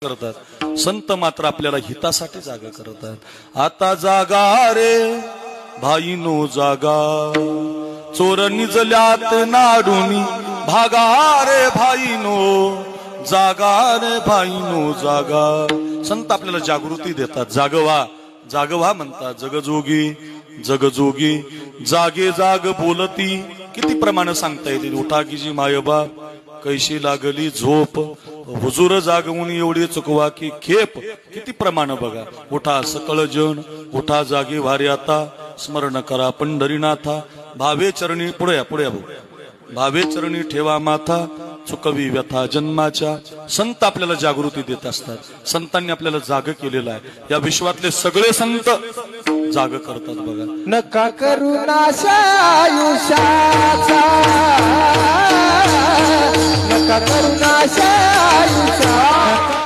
करतात, संत मात्र आपल्याला हितासाठी जागा करतात। आता जागा रे भाईनो जागा, चोर निजल्यात नाडूनी भागा रे भाईनो, जागा रे भाईनो जागा। संत आपल्याला जागृती देतात, जागवा जागवा म्हणतात। जगजोगी जगजोगी जागे जाग बोलती, किती प्रमाण सांगता येते। उठा की जी मायबा कैशी लागली झोप, हुजूर जागवून एवढी चुकवा की खेप, किती प्रमाण बघा। उठा सकळ जन उठा जागे वारे आता, स्मरण करा पंढरीनाथा, भावे चरणी पुढे पुढे भावे चरणी ठेवा माथा, चुकवी व्यथा जन्माच्या। संत आपल्याला जागृती देत असतात, संतांनी आपल्याला जाग केलेलं आहे। या विश्वातले सगळे संत जाग करतात बघा। नका करू नाश आयुष्याचा, नका करू नाश आयुष्याचा।